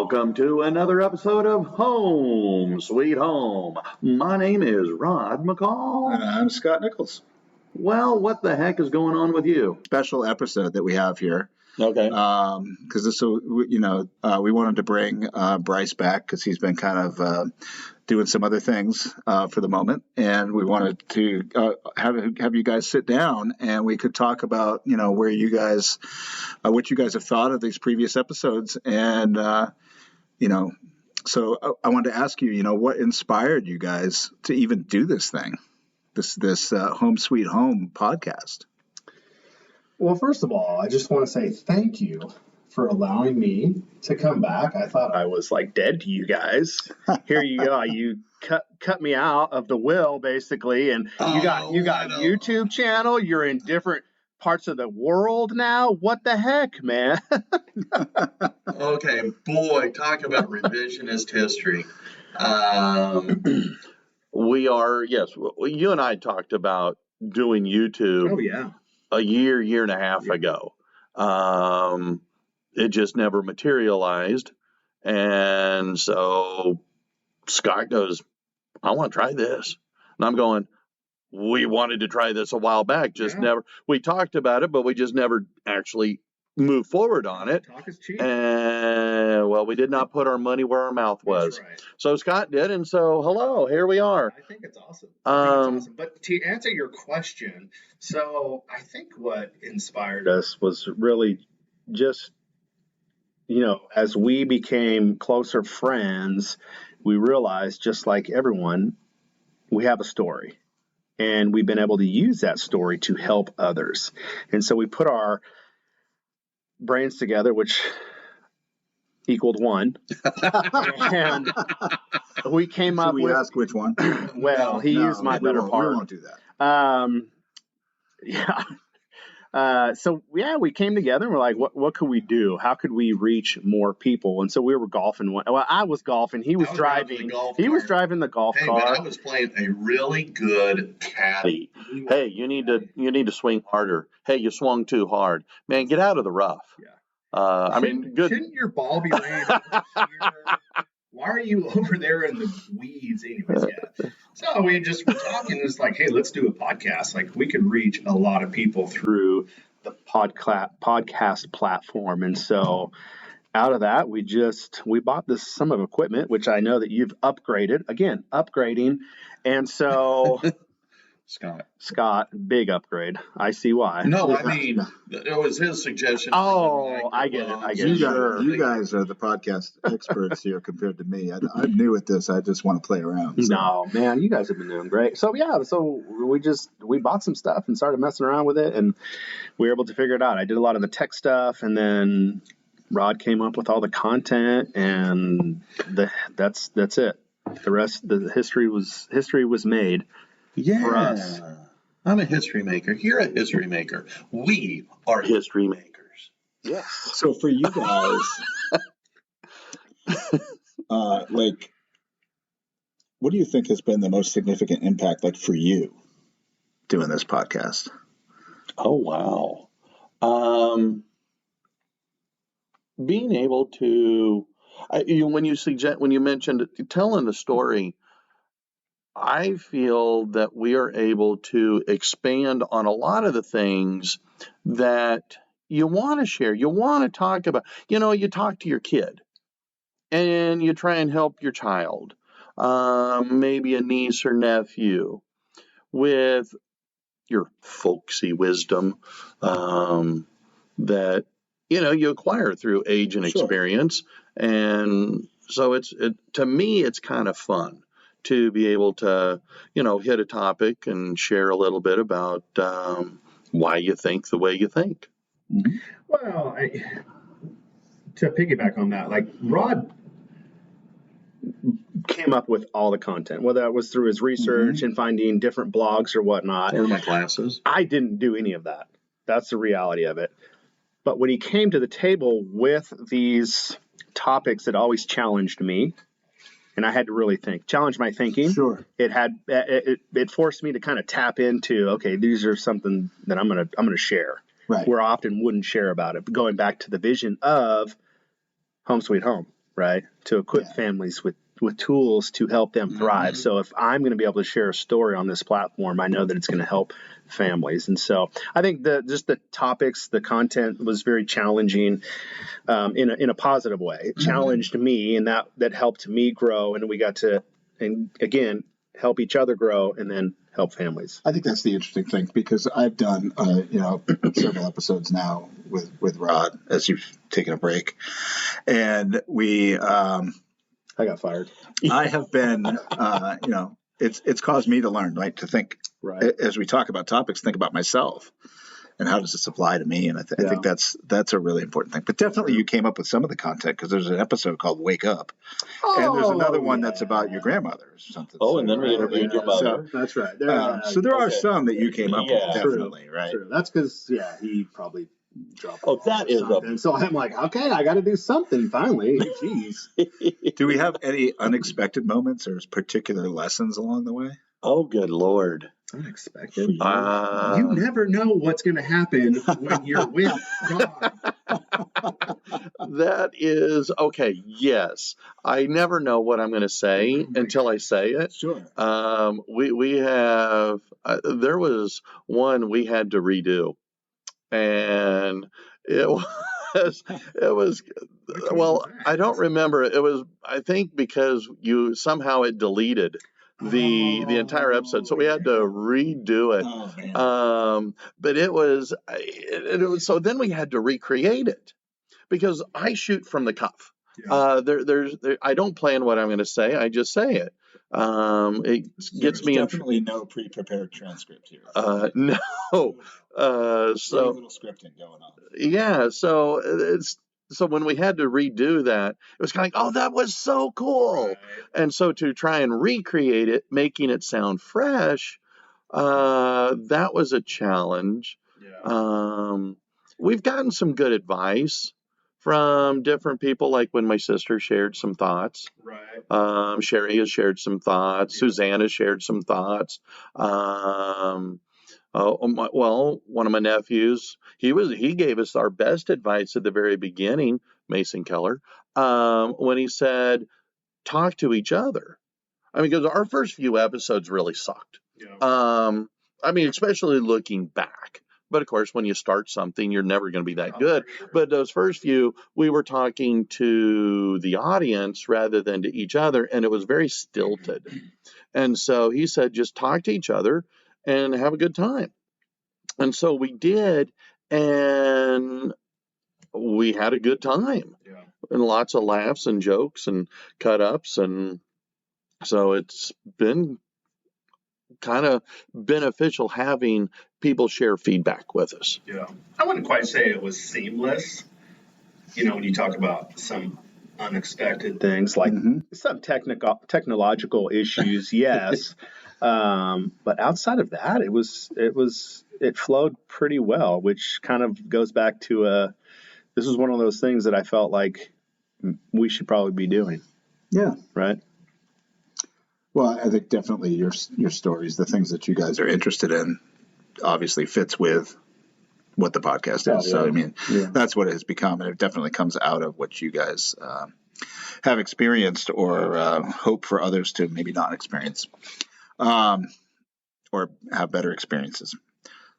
Welcome to another episode of Home Sweet Home. My name is Rod McCall. And I'm Scott Nichols. Well, what the heck is going on with you? Special episode that we have here. Okay. Because this, we wanted to bring Bryce back because he's been kind of doing some other things for the moment, and we wanted to have you guys sit down and we could talk about where you guys, what you guys have thought of these previous episodes, and So I wanted to ask you, what inspired you guys to even do this thing, this Home Sweet Home podcast? Well, first of all, I just want to say thank you for allowing me to come back. I thought I was like dead to you guys. Here you go. You cut me out of the will, basically, and you got YouTube channel. You're in different parts of the world now. What the heck, man? Okay, boy, talk about revisionist history. We are, yes, you and I talked about doing YouTube. Oh, yeah. A year and a half ago. It just never materialized. And so Scott goes, I want to try this. And I'm going, we wanted to try this a while back, never. We talked about it, but we just never actually moved forward on it. Talk is cheap. And well, we did not put our money where our mouth was. That's right. So Scott did, and so hello, here we are. I think it's awesome. But to answer your question, so I think what inspired us was really just, as we became closer friends, we realized, just like everyone, we have a story. And we've been able to use that story to help others. And so we put our brains together, which equaled one. And we came up with... we ask which one? Well, he used my better part. We won't do that. We came together and we're like, what could we do? How could we reach more people? And so we were golfing. Well, I was golfing. He was driving. He was driving the golf Hey, cart. man, I was playing a really good caddy. Hey, you need to swing harder. Hey, you swung too hard. Man, get out of the rough. Yeah. Good. Shouldn't your ball be laying over here? Why are you over there in the weeds? Anyways, yeah. So we just were talking. It's like, hey, let's do a podcast. Like, we could reach a lot of people through the podcast platform. And so out of that, we bought some of equipment, which I know that you've upgraded. Again, upgrading. And so... Scott, big upgrade. I see why. No, I mean, it was his suggestion. Oh, I get it. You guys are the podcast experts here compared to me. I'm new at this. I just want to play around. So. No, man, you guys have been doing great. So, we bought some stuff and started messing around with it, and we were able to figure it out. I did a lot of the tech stuff, and then Rod came up with all the content, and that's it. The rest, the history was made. Yeah, for us. I'm a history maker. You're a history maker. We are history makers. Yes. So for you guys, what do you think has been the most significant impact, for you, doing this podcast? Oh, wow. Being able to, when you mentioned telling the story, I feel that we are able to expand on a lot of the things that you want to share, you want to talk about. You talk to your kid and you try and help your child, maybe a niece or nephew, with your folksy wisdom that, you acquire through age and experience. And so to me, it's kind of fun to be able to, hit a topic and share a little bit about why you think the way you think. Mm-hmm. Well, to piggyback on that, Rod came up with all the content, whether that was through his research and finding different blogs or whatnot. Or my classes. I didn't do any of that. That's the reality of it. But when he came to the table with these topics that always challenged me, and I had to really challenge my thinking. Sure. It forced me to kind of tap into, okay, these are something that I'm gonna share. Right. Where I often wouldn't share about it. But going back to the vision of Home Sweet Home. right? To equip families with tools to help them thrive. So if I'm going to be able to share a story on this platform, I know that it's going to help families. And so I think just the topics, the content was very challenging in a positive way. It challenged me, and that helped me grow. And we got to, and again, help each other grow, and then help families. I think that's the interesting thing, because I've done several episodes now with Rod as you've taken a break, and I got fired. I have been it's caused me to learn, right, to think, Right. as we talk about topics, think about myself and how does this apply to me, and I think that's a really important thing. But definitely you came up with some of the content, because there's an episode called Wake Up, and there's another one that's about your grandmother or something. Oh, and then we interviewed your mother. That's right. So there are some that you came up with, definitely, right? True. That's because he probably dropped. Oh, that is something. So I'm like, okay, I got to do something finally. Jeez. Do we have any unexpected moments or particular lessons along the way? Oh, good Lord. Unexpected? You never know what's going to happen when you're with God. That is okay. Yes, I never know what I'm going to say until I say it. Sure. We have there was one we had to redo, and it was well, I don't remember. It was, I think, because it deleted the entire episode, so we had to redo it. Oh, man. But it was so then we had to recreate it, because I shoot from the cuff. Yeah. I don't plan what I'm going to say. I just say it. It gets me definitely no pre-prepared transcript here. No. Very So little scripting going on. yeah. So when we had to redo that, it was kind of like, oh, that was so cool. Right. And so to try and recreate it, making it sound fresh, that was a challenge. Yeah. We've gotten some good advice from different people, like when my sister shared some thoughts. Right. Sherry has shared some thoughts. Yeah. Susanna shared some thoughts. One of my nephews, he gave us our best advice at the very beginning, Mason Keller, when he said, talk to each other. I mean, because our first few episodes really sucked. Yeah. Especially looking back. But of course, when you start something, you're never going to be that good. Sure. But those first few, we were talking to the audience rather than to each other, and it was very stilted. And so he said, just talk to each other and have a good time. And so we did, and we had a good time. Yeah. And lots of laughs and jokes and cut ups. And so it's been kind of beneficial having people share feedback with us. Yeah. I wouldn't quite say it was seamless. When you talk about some unexpected things, like some technological issues, yes. But outside of that, it flowed pretty well, which kind of goes back to this is one of those things that I felt like we should probably be doing. Yeah. Right. Well, I think definitely your stories, the things that you guys are interested in, obviously fits with what the podcast is. Oh, yeah. So, I mean, that's what it has become. And it definitely comes out of what you guys have experienced or hope for others to maybe not experience or have better experiences.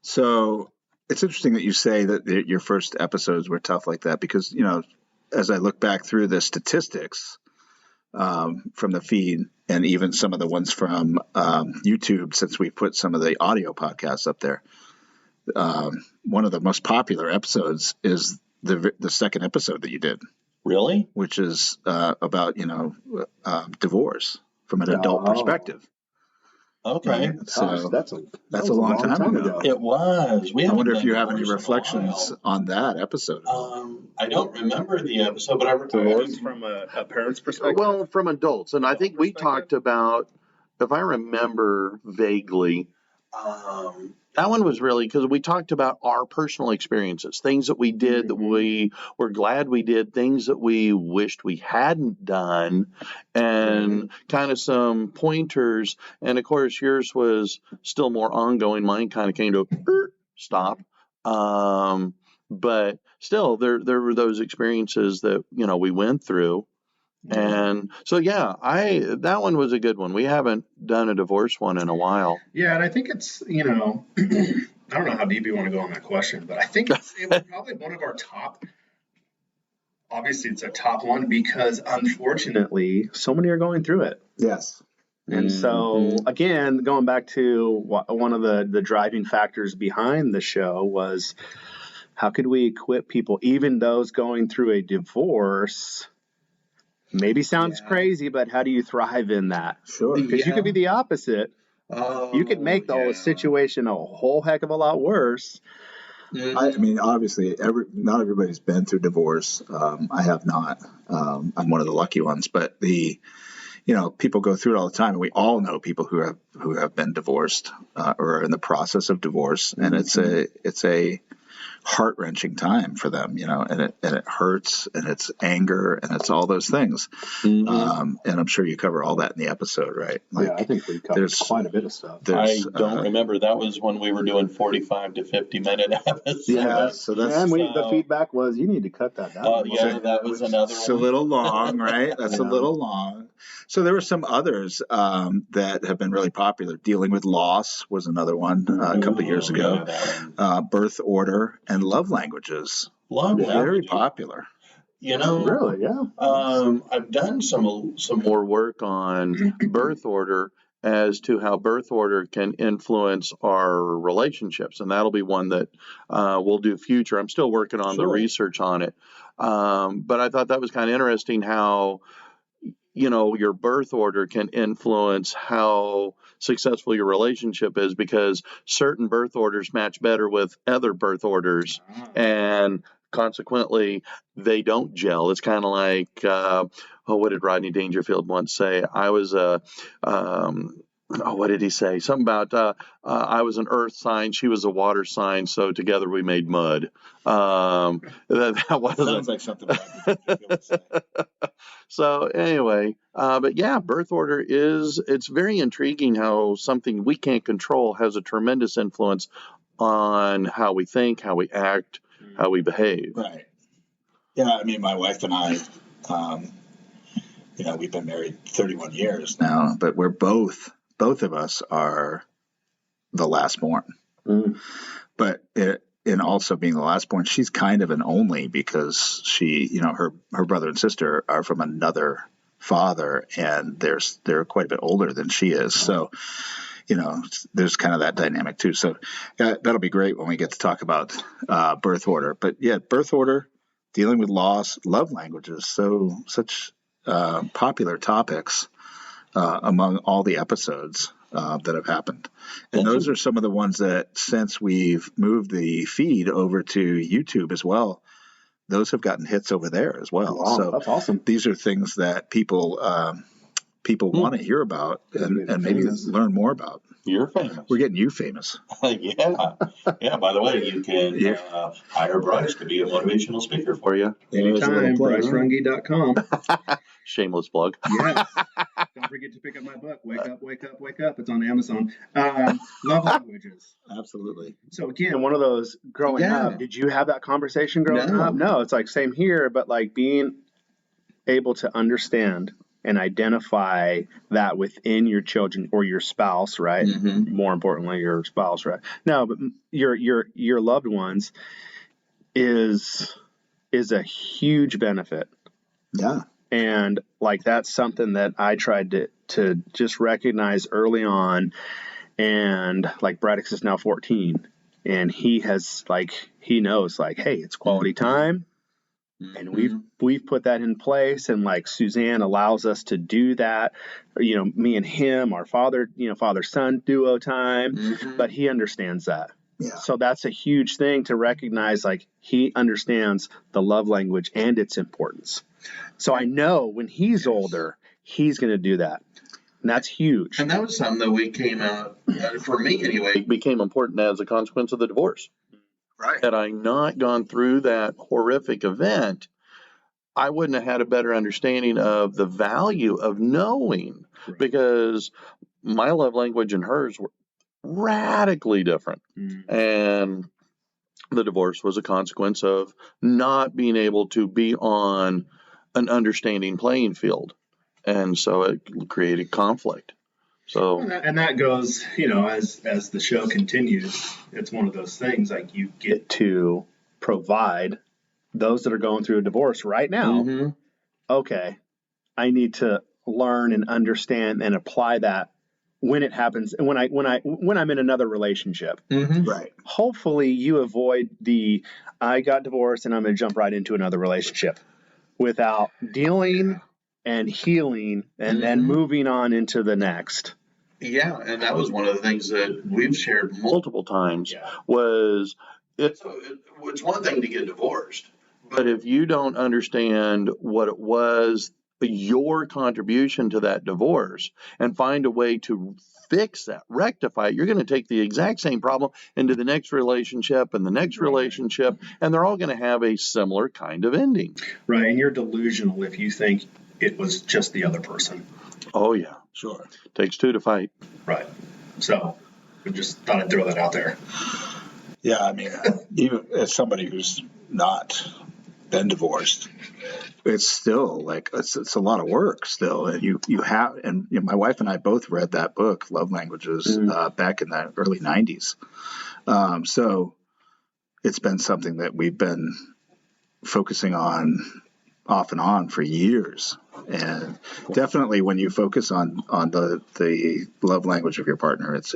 So it's interesting that you say that your first episodes were tough like that, because, as I look back through the statistics from the feed, and even some of the ones from YouTube, since we put some of the audio podcasts up there, one of the most popular episodes is the second episode that you did. Really? Which is about divorce from an adult perspective. Okay. So that's a long time ago. It was. I wonder if you have any reflections on that episode. I don't remember the episode, but I Divorce from a parent's perspective. Well, from adults, and I think we talked about, if I remember vaguely, that one was really because we talked about our personal experiences, things that we did that we were glad we did, things that we wished we hadn't done, and kind of some pointers. And of course, yours was still more ongoing. Mine kind of came to a stop. But still, there were those experiences that we went through, And so, yeah, that one was a good one. We haven't done a divorce one in a while. Yeah, and I think it's, I don't know how deep you want to go on that question, but I think it was probably one of our top. Obviously, it's a top one because unfortunately, so many are going through it. Yes. And so, again, going back to one of the driving factors behind the show was how could we equip people, even those going through a divorce? Maybe sounds crazy, but how do you thrive in that? Sure. Because you could be the opposite. You could make the whole situation a whole heck of a lot worse. I mean, obviously, not everybody's been through divorce. I have not. I'm one of the lucky ones, but people go through it all the time, and we all know people who have been divorced or are in the process of divorce, and it's a heart-wrenching time for them, and it hurts, and it's anger, and it's all those things. And I'm sure you cover all that in the episode, right? I think we covered quite a bit of stuff. I don't remember. That was when we were doing 45 to 50-minute episodes. Yeah, so that's... the feedback was, you need to cut that down. That was another one. It's a little long, right? That's a little long. So there were some others that have been really popular. Dealing with Loss was another one a couple of years ago. Birth Order and Love Languages. Very popular. Really, yeah. I've done some more work on birth order as to how birth order can influence our relationships, and that'll be one that we'll do future. I'm still working on the research on it, but I thought that was kind of interesting how your birth order can influence how successful your relationship is, because certain birth orders match better with other birth orders, and consequently they don't gel. It's kind of like what did Rodney Dangerfield once say? I was what did he say? Something about I was an earth sign, she was a water sign, so together we made mud. That sounds like something Rodney would say. So anyway, but yeah, birth order it's very intriguing how something we can't control has a tremendous influence on how we think, how we act, how we behave. Right. Yeah, I mean, my wife and I, we've been married 31 years now, but we're both of us are the last born. But in also being the last born, she's kind of an only because she, her brother and sister are from another father, and they're quite a bit older than she is. So, there's kind of that dynamic too. So that'll be great when we get to talk about birth order. But yeah, birth order, dealing with loss, love languages, such popular topics among all the episodes that have happened. And those are some of the ones that, since we've moved the feed over to YouTube as well, those have gotten hits over there as well. Wow, so that's awesome. These are things that people want to hear about and maybe learn more about. You're famous. We're getting you famous. Yeah. By the way, you can hire Bryce to be a motivational speaker for you. Anytime, BryceRunge.com. Shameless plug. Yes. Don't forget to pick up my book, Wake Up, Wake Up, Wake Up. It's on Amazon. Love languages. Absolutely. So again, one of those growing up, did you have that conversation growing up? No, it's like same here, but like being able to understand and identify that within your children or your spouse, right? More importantly, your spouse, right? No, but your loved ones is a huge benefit. Yeah. And like that's something that I tried to just recognize early on. And like Braddock's is now 14, and he knows like, hey, it's quality time. And we've put that in place, and like Suzanne allows us to do that. Me and him, our father-son duo time, but he understands that. Yeah. So that's a huge thing to recognize. Like he understands the love language and its importance. So I know when he's older, he's going to do that. And that's huge. And that was something that we came out, for me anyway, became important as a consequence of the divorce. Right. Had I not gone through that horrific event, I wouldn't have had a better understanding of the value of knowing, because my love language and hers were radically different. And the divorce was a consequence of not being able to be on an understanding playing field. And so it created conflict. So, and that goes, as the show continues, it's one of those things like you get to provide those that are going through a divorce right now. mm-hmm. Okay, I need to learn and understand and apply that when it happens and when I'm in another relationship. Mm-hmm. Right. Hopefully you avoid I got divorced and I'm going to jump right into another relationship without dealing and healing and then moving on into the next. Yeah, and that was one of the things that we've shared multiple times. Was it's one thing to get divorced, but if you don't understand what it was, your contribution to that divorce, and find a way to fix that, rectify it, you're going to take the exact same problem into the next relationship and the next relationship, and they're all going to have a similar kind of ending. Right, and you're delusional if you think it was just the other person. Oh, yeah. Sure. Takes two to fight. Right. So I just thought I'd throw that out there. Yeah, I mean, even as somebody who's not been divorced, it's still like it's a lot of work still. And you have, and my wife and I both read that book, Love Languages, back in the early 90s. So it's been something that we've been focusing on off and on for years. And definitely when you focus on the love language of your partner, it's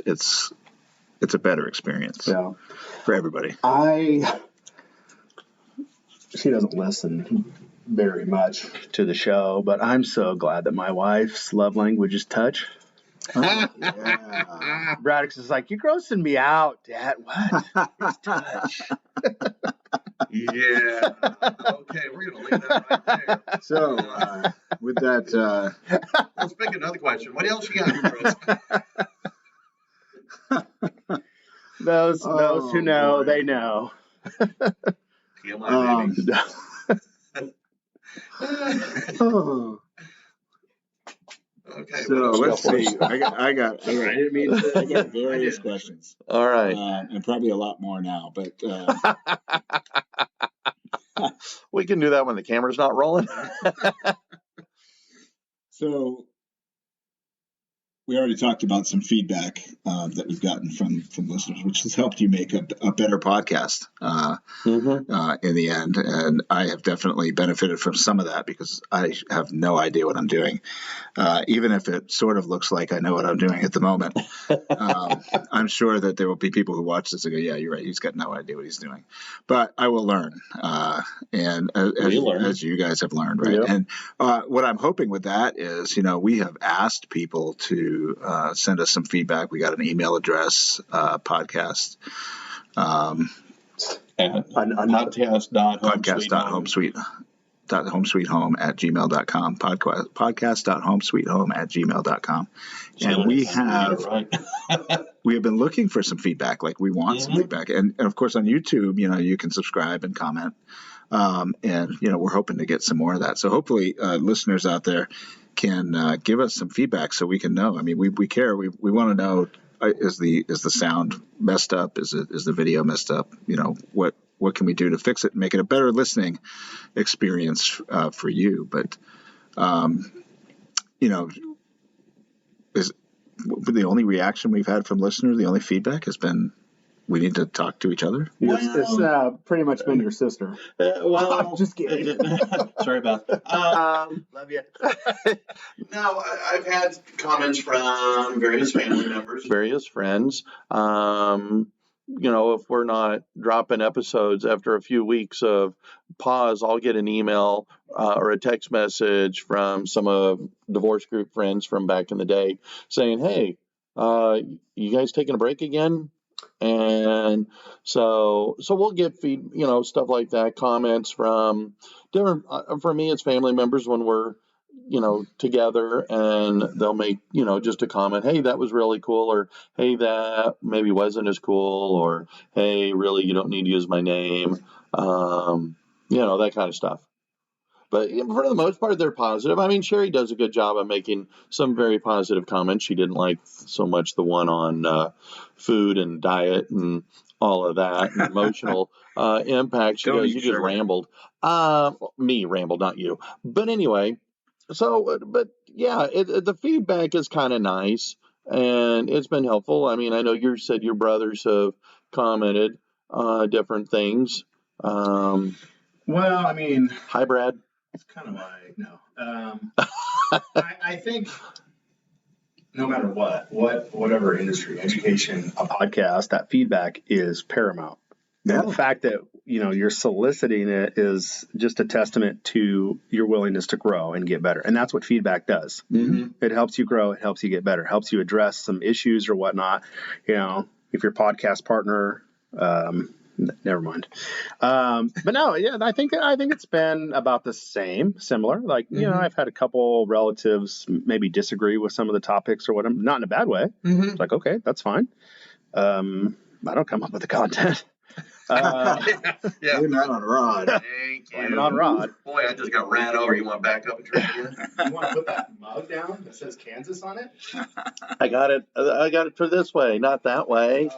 a better experience for everybody. She doesn't listen very much to the show, but I'm so glad that my wife's love language is touch. Yeah. Braddock's is like, you're grossing me out, Dad. What? It's touch. Yeah. Okay, we're going to leave that right there. So, with that, Let's pick another question. What else you got, Bryce? Those who know, they know. Feel my baby. Okay. So let's see. I got various questions. All right. And probably a lot more now, but we can do that when the camera's not rolling. So we already talked about some feedback that we've gotten from listeners, which has helped you make a better podcast in the end. And I have definitely benefited from some of that because I have no idea what I'm doing. Even if it sort of looks like I know what I'm doing at the moment, I'm sure that there will be people who watch this and go, yeah, you're right. He's got no idea what he's doing. But I will learn. And as you guys have learned, right? Yep. And what I'm hoping with that is, we have asked people to send us some feedback. We got an email address, podcast. Podcast.homesweethome@gmail.com, podcast.homesweethome@gmail.com. And we have been looking for some feedback. Like we want some feedback. And of course on YouTube, you can subscribe and comment. And we're hoping to get some more of that. So hopefully listeners out there can give us some feedback so we can know. I mean, we care. We want to know, is the sound messed up? Is the video messed up? What can we do to fix it and make it a better listening experience for you? But, is the only reaction we've had from listeners, the only feedback has been, we need to talk to each other. It's pretty much been your sister. I'm just kidding. Sorry about that. Love you. No, I've had comments from various family members, various friends. If we're not dropping episodes after a few weeks of pause, I'll get an email or a text message from some of divorce group friends from back in the day saying, hey, you guys taking a break again? And so we'll get stuff like that, comments from different, for me, it's family members when we're, together, and they'll make, just a comment, hey, that was really cool, or hey, that maybe wasn't as cool, or hey, really, you don't need to use my name, that kind of stuff. But for the most part, they're positive. I mean, Sherry does a good job of making some very positive comments. She didn't like so much the one on food and diet and all of that and emotional impact. She Don't goes, eat "You just sugar." rambled." Me rambled, not you. But anyway, but yeah, the feedback is kind of nice and it's been helpful. I mean, I know you said your brothers have commented different things. Well, I mean, Hi, Brad. it's kind of like, no. I think no matter whatever industry, education, a podcast, that feedback is paramount. Yeah. And the fact that, you're soliciting it is just a testament to your willingness to grow and get better. And that's what feedback does. Mm-hmm. It helps you grow. It helps you get better. It helps you address some issues or whatnot. If your podcast partner, never mind. But no, yeah, I think it's been about the similar. Like, I've had a couple relatives maybe disagree with some of the topics or whatever, not in a bad way. Mm-hmm. It's like, okay, that's fine. I don't come up with the content. Yeah. Blame that on Rod. Thank Blame it on Rod. Boy, I just got ran over. You want to back up and try again? You want to put that mug down that says Kansas on it? I got it for this way, not that way.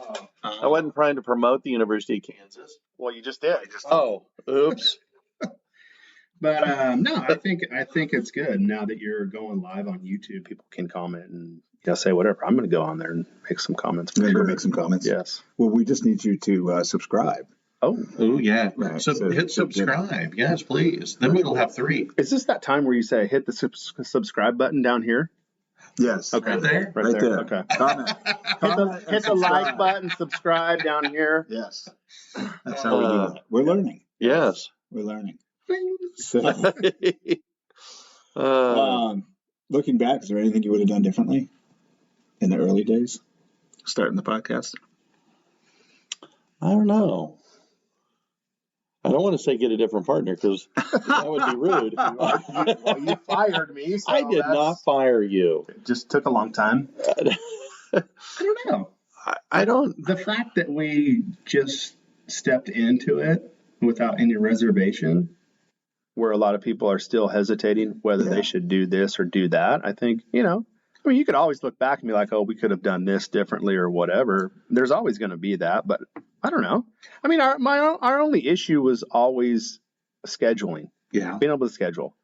I wasn't trying to promote the University of Kansas. Well, you just did. Oh, oops. But no, I think it's good now that you're going live on YouTube. People can comment and say whatever. I'm going to go on there and make some comments. I'm going to go make some comments. Yes. Well, we just need you to subscribe. Oh, yeah. Right. So hit subscribe. Yes, please. Then we'll have 3. Is this that time where you say hit the subscribe button down here? Yes. Okay. Right there? Right there. Okay. Comment. Hit the like button, subscribe down here. Yes. That's how we do it. We're learning. Yes. We're learning. uh, Looking back, is there anything you would have done differently in the early days, starting the podcast? I don't know. I don't want to say get a different partner because that would be rude. Well, you fired me. So I did not fire you. It just took a long time. I don't know. I don't. The fact that we just stepped into it without any reservation, where a lot of people are still hesitating whether they should do this or do that. I think, you could always look back and be like, oh, we could have done this differently or whatever. There's always going to be that, but I don't know. I mean, our only issue was always scheduling. Yeah. Being able to schedule.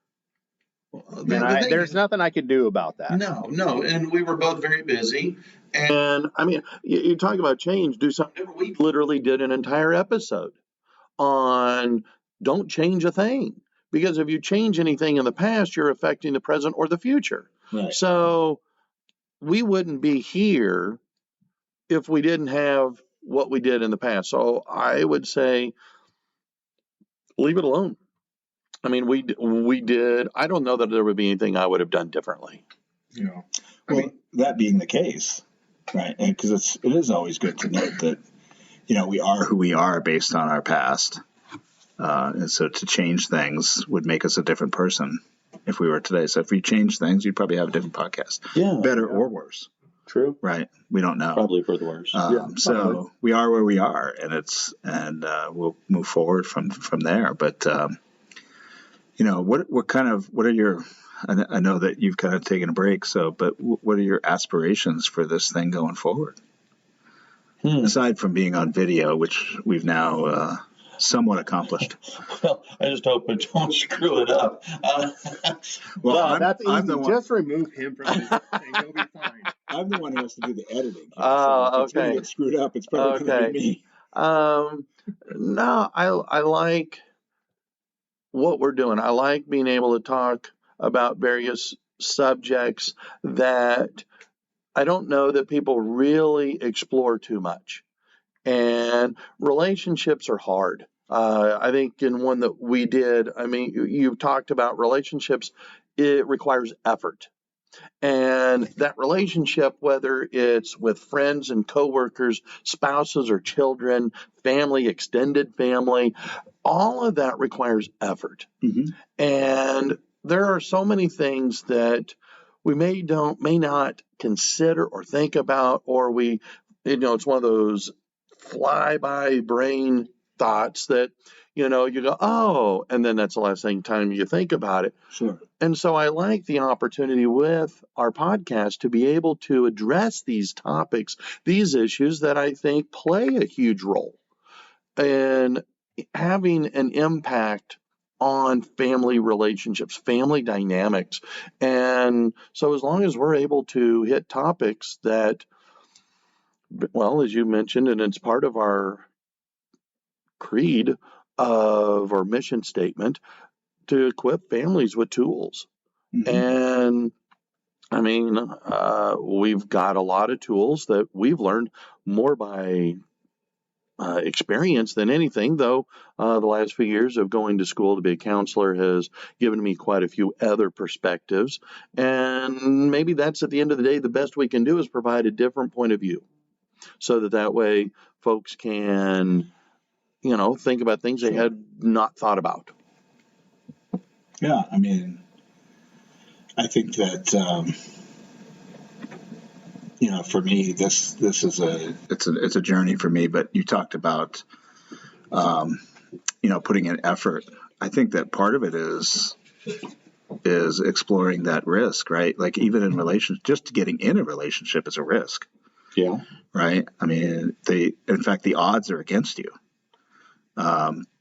There's nothing I could do about that. No. And we were both very busy. And I mean, you talk about change, do something different. We literally did an entire episode on don't change a thing. Because if you change anything in the past, you're affecting the present or the future. Right. So we wouldn't be here if we didn't have what we did in the past. So I would say leave it alone. I mean, we did. I don't know that there would be anything I would have done differently. Yeah. Well, that being the case, right? Because it is always good to note that we are who we are based on our past, and so to change things would make us a different person if we were today. So if we change things, you'd probably have a different podcast, better or worse. True. Right? We don't know. Probably for the worse. So we are where we are, and we'll move forward from there. But what are your? I know that you've kind of taken a break. But what are your aspirations for this thing going forward? Aside from being on video, which we've now somewhat accomplished. Well, I just hope I don't screw it up. That's easy. Just remove him from this thing. He'll be fine. I'm the one who has to do the editing. Oh, so if it's going to get screwed up, it's probably going to be me. No, I like what we're doing. I like being able to talk about various subjects that I don't know that people really explore too much. And relationships are hard. I think in one that we did, I mean, you've talked about relationships, it requires effort. And that relationship, whether it's with friends and coworkers, spouses or children, family, extended family, all of that requires effort. Mm-hmm. And there are so many things that we may not consider or think about, or it's one of those fly by brain thoughts that you go, oh, and then that's the last time you think about it. Sure. And so I like the opportunity with our podcast to be able to address these topics, these issues that I think play a huge role in having an impact on family relationships, family dynamics. And so as long as we're able to hit topics that, well, as you mentioned, and it's part of our creed of our mission statement to equip families with tools. And I mean, we've got a lot of tools that we've learned more by experience than anything, though the last few years of going to school to be a counselor has given me quite a few other perspectives. And maybe that's, at the end of the day, the best we can do is provide a different point of view so that way folks can, think about things they had not thought about. Yeah, I mean, I think that for me, this is a journey for me. But you talked about putting in effort. I think that part of it is exploring that risk, right? Like even in relationships, just getting in a relationship is a risk. Yeah. Right. I mean, in fact, the odds are against you.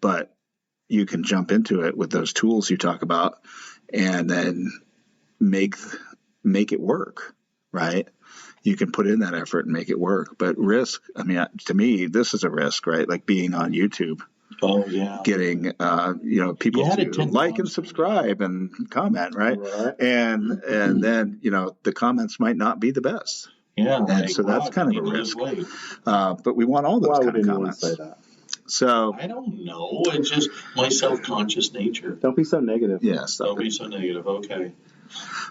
But you can jump into it with those tools you talk about, and then make it work. Right. You can put in that effort and make it work. But risk, I mean, to me, this is a risk, right? Like being on YouTube. Oh, yeah. Getting, people to like and subscribe and comment, right? And then, the comments might not be the best. Yeah. And so that's kind of a risk. But we want all those kind of comments. Say that? So I don't know. It's just my self-conscious nature. Don't be so negative. Yes. Don't be so negative. Okay.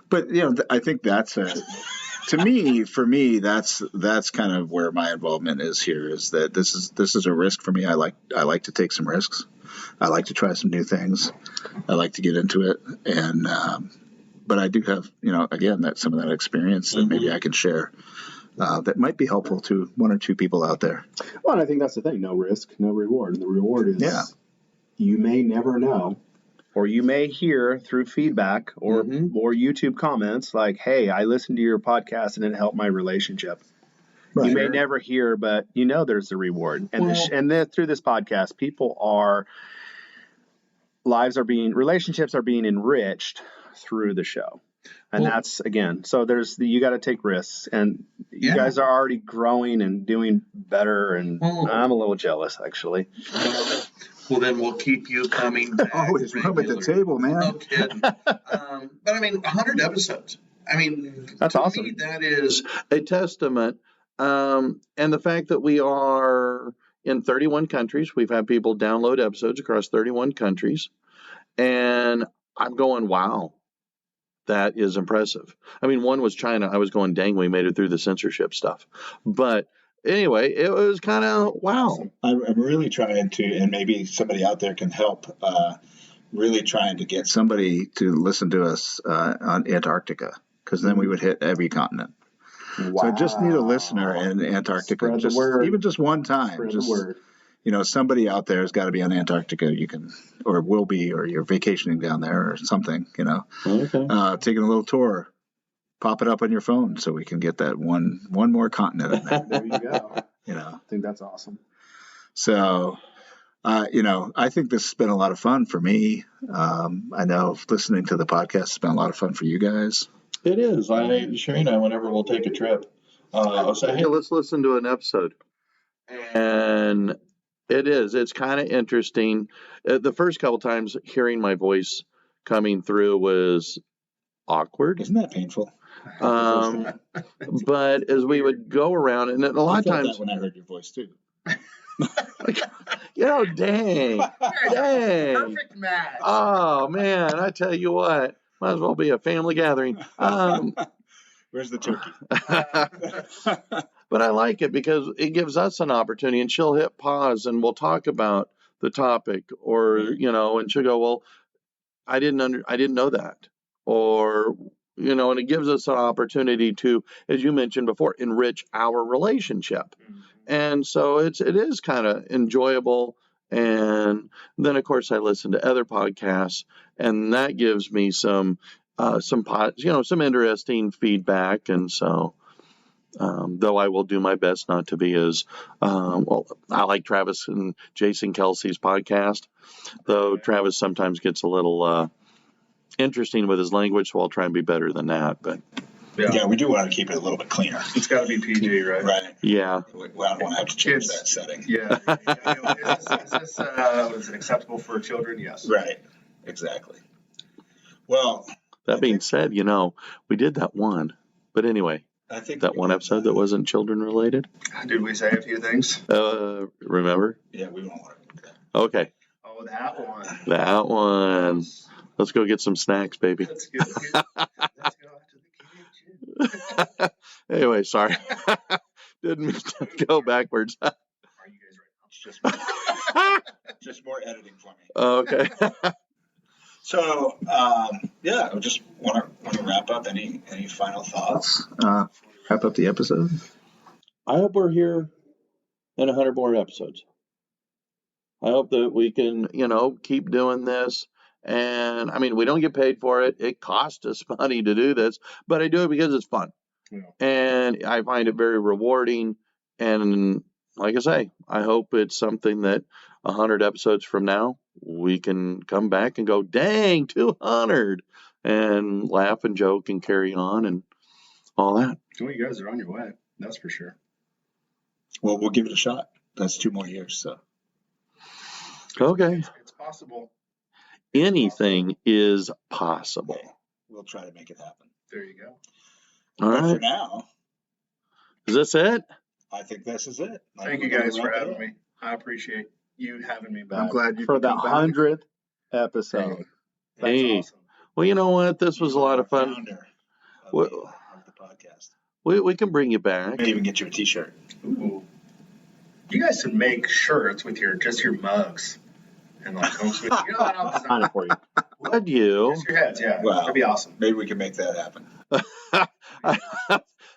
But, I think that's for me, that's kind of where my involvement is here, is that this is a risk for me. I like to take some risks. I like to try some new things. I like to get into it. And, but I do have, again, some of that experience that maybe I can share that might be helpful to one or two people out there. Well, and I think that's the thing. No risk, no reward. And the reward is you may never know. Or you may hear through feedback or YouTube comments like, hey, I listened to your podcast and it helped my relationship. Right. You may never hear, but there's a reward. And through this podcast, relationships are being enriched through the show. And that's, again, so you got to take risks. And you guys are already growing and doing better. And I'm a little jealous, actually. Well, then we'll keep you coming back. Always room at the table, man. No kidding. But I mean, 100 episodes. I mean, that's awesome. Me, that is a testament. And the fact that we are in 31 countries, we've had people download episodes across 31 countries. And I'm going, wow, that is impressive. I mean, one was China. I was going, dang, we made it through the censorship stuff. But anyway, it was kind of wow. I'm really trying to, and maybe somebody out there can help, really trying to get somebody to listen to us on Antarctica, because then we would hit every continent. Wow. So I just need a listener in Antarctica, even just one time. Spread the word. Somebody out there has got to be on Antarctica. You can, or will be, or you're vacationing down there or something, Okay. Taking a little tour. Pop it up on your phone so we can get that one more continent in there. There you go. I think that's awesome. So, I think this has been a lot of fun for me. I know listening to the podcast has been a lot of fun for you guys. It is. Sherry and I, whenever we'll take a trip, I'll say, hey, let's listen to an episode. And it's kind of interesting. The first couple times hearing my voice coming through was awkward. Isn't that painful? But as we would go around, and a lot of times when I heard your voice too. Dang. Perfect match. Oh man, I tell you what, might as well be a family gathering. Where's the turkey? But I like it because it gives us an opportunity, and she'll hit pause and we'll talk about the topic, or and she'll go, well, I didn't know that, or and it gives us an opportunity to, as you mentioned before, enrich our relationship. And so it is kind of enjoyable And then, of course, I listen to other podcasts, and that gives me some interesting feedback. And so, though I will do my best not to be as I like Travis and Jason Kelsey's podcast, though Travis sometimes gets a little interesting with his language, so I'll try and be better than that. But yeah, we do want to keep it a little bit cleaner. It's got to be PG, right? Right. Yeah. We don't want to have to change that setting. Yeah. Is this was it acceptable for children? Yes. Right. Exactly. Well, That being said, we did that one. But anyway, I think that one episode that wasn't children related. Did we say a few things? Remember? Yeah, we won't want to do that. Okay. Oh, that one. That one. Let's go get some snacks, baby. Let's go out to the kitchen. Anyway, sorry. Didn't mean to go backwards. Are you guys ready? Just more editing for me. Okay. So, yeah, I just want to wrap up. Any final thoughts? Wrap up the episode. I hope we're here in 100 more episodes. I hope that we can, keep doing this. And I mean, we don't get paid for it. It costs us money to do this, but I do it because it's fun. Yeah. And I find it very rewarding. And like I say, I hope it's something that 100 episodes from now, we can come back and go, dang, 200, and laugh and joke and carry on and all that. Well, you guys are on your way. That's for sure. Well, we'll give it a shot. That's 2 more years, so. Okay. It's possible. Anything is possible. Okay. We'll try to make it happen. There you go. All but right. For now. Is this it? I think this is it. Thank you guys for having me. I appreciate you having me back. I'm glad you for the 100th episode. Hey. Awesome. Well, you know what? This was a lot of fun. Of the podcast. We can bring you back. Maybe even get you a T-shirt. Ooh. You guys should make shirts with your mugs. And like home sweet. I'll design it for you. Would you? Just your heads, yeah. Well, that'd be awesome. Maybe we can make that happen.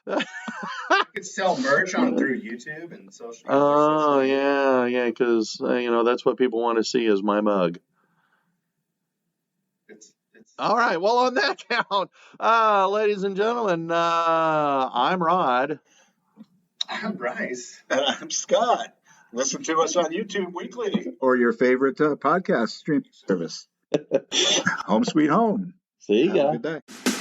You could sell merch through YouTube and social media. Oh, yeah, because, that's what people want to see is my mug. It's All right, well, on that count, ladies and gentlemen, I'm Rod. I'm Bryce. And I'm Scott. Listen to us on YouTube weekly or your favorite podcast streaming service. Home sweet home. See ya. Have a good day.